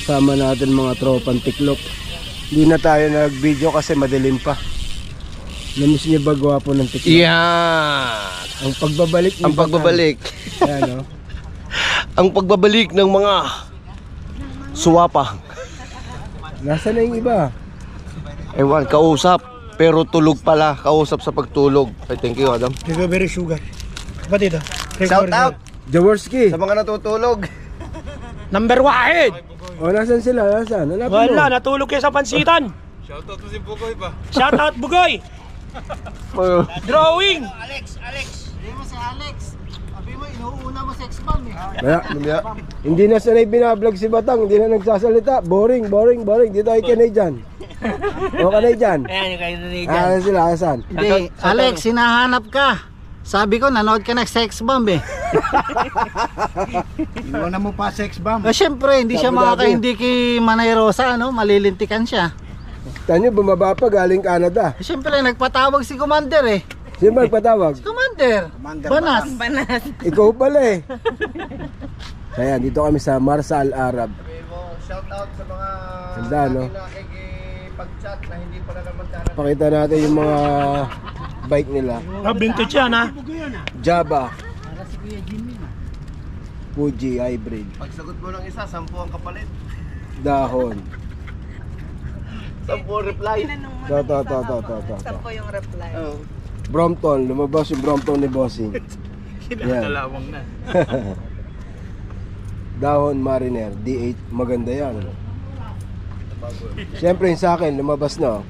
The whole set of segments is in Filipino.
kasama natin mga tropang tiklop. Hindi na tayo nag-video kasi madilim pa. Namiss niyo ba gwapo ng tiklop? Yan. Ang pagbabalik ni Ang pagbabalik. Ayan, no? Ang pagbabalik ng mga suwapa. Nasaan na yung iba? Ewan, kausap. Pero tulog pala. Kausap sa pagtulog. Ay, thank you, Adam. Recovery sugar. Kapatid, Shout out Jaworski. sa mga natutulog. Number 1! O, nasaan sila? Nasaan? Hanapin mo. Wala, natulog kayo sa pansitan. Shoutout to si Bugoy ba? Shoutout Bugoy! Drawing! Alex, hindi mo si Alex. Sabi mo, inuuna mo sex bomb eh. Kaya, hindi na sanay binablog si Batang. Hindi na nagsasalita. Boring. Dito ay Canadian. O, Canadian. Ayan yung kayo nanigan. Ah, sila, asan? Hindi, Alex, hinahanap ka. Sabi ko, nanood ka ng sex bomb eh. Inuuna mo pa sex bomb. Siyempre, hindi siya makakaindi kay Manay Rosa, no? Malilintikan siya. Tanyo, bumaba pa galing Canada. Siyempre, nagpatawag si Commander eh. Sino ba nagpatawag? Commander, Banas. Ikaw pala eh. Ayan, dito kami sa Marsal Arab. Shout out sa mga Ganda, no? nakikipag-chat na hindi pala naman tanan. Pakita natin yung mga bike nila. Vintage yan ha. Java. Fuji hybrid. Pagsagot mo ng isa, 10 ang kapalit. Dahon. 10 reply. To. Sampo yung reply. Oh. Brompton, lumabas yung Brompton ni Bossing. Yan. na. Dahon Mariner D8, maganda yan. Siyempre yung sa akin, lumabas na.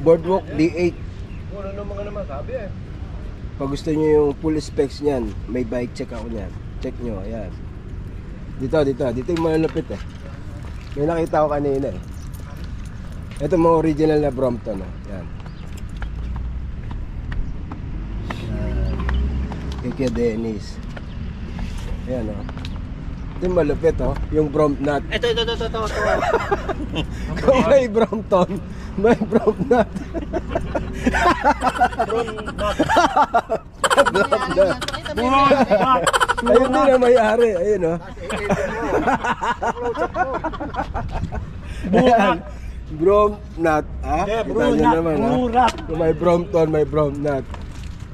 Boardwalk D8. Ano mga naman sabi eh. Pag gusto nyo yung full specs niyan, may bike check ako niyan. Check nyo, ayan. Dito yung malapit eh. May nakita ko kanina eh. Ito mga original na Brompton oh. Yan. Kaya Dennis. Ayan oh. Ito yung malapit oh. Yung Brompnut. Ito. Kung may Brompton, may Brompnut. Ayun din ang may-ari. Ayun oh. Ayan. Brompnut. Ah? Kita nyo naman ha. Burat. Kung may Brompton, may Brompnut.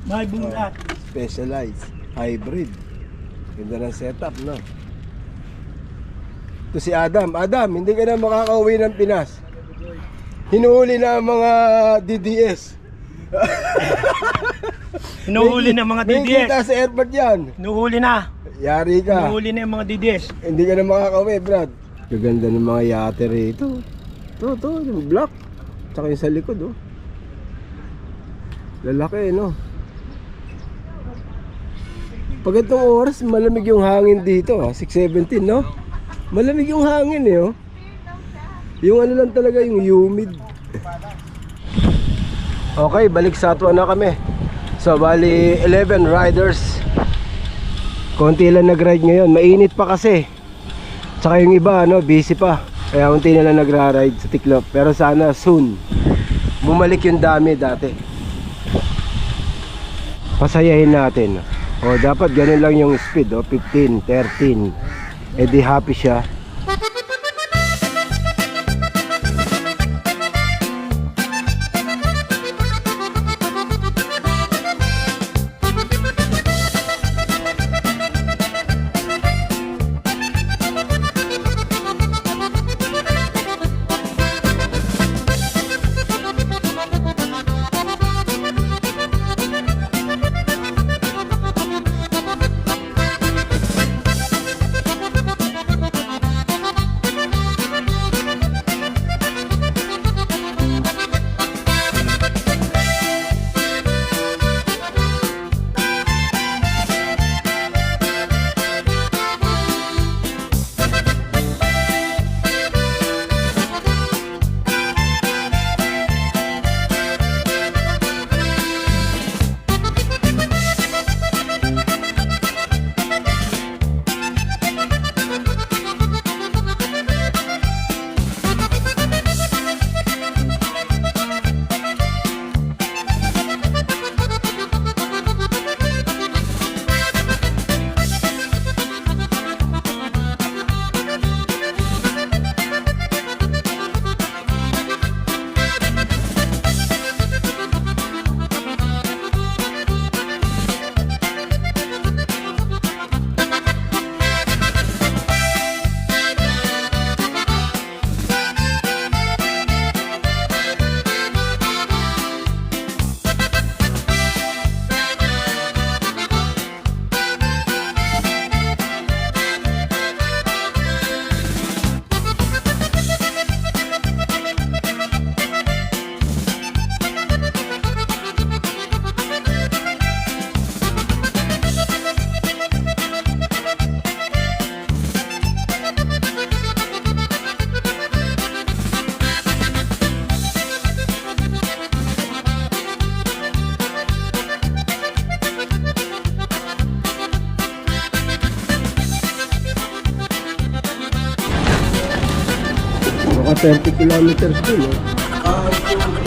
May burat. Specialized. Hybrid. Ganda ng setup, no? Ito si Adam. Adam, hindi ka na makakauwi ng Pinas. Hinuhuli na ang mga DDS. Hinuhuli na mga May DDS. kita sa airport yan. Hinuhuli na. Yari ka. Hinuhuli na yung mga DDS. Hindi ka na makakauwi, Brad. Gaganda ng mga yate rito. Ito, yung black. Tsaka yung sa likod, oh. Lalaki, no? Pag itong oras, malamig yung hangin dito, 6:17, no? Malamig yung hangin, eh, oh. Yung ano lang talaga, yung humid. Okay, balik sa Atuan na kami. So, bali, 11 riders. Konti lang nag-ride ngayon. Mainit pa kasi. Tsaka yung iba, ano, busy pa. Kaya unti na lang nagra-ride sa Tiklop. Pero sana soon bumalik yung dami dati. Pasayahin natin. O dapat ganun lang yung speed, 15, 13. Eh di happy siya. Naka 30 kilometers din, eh.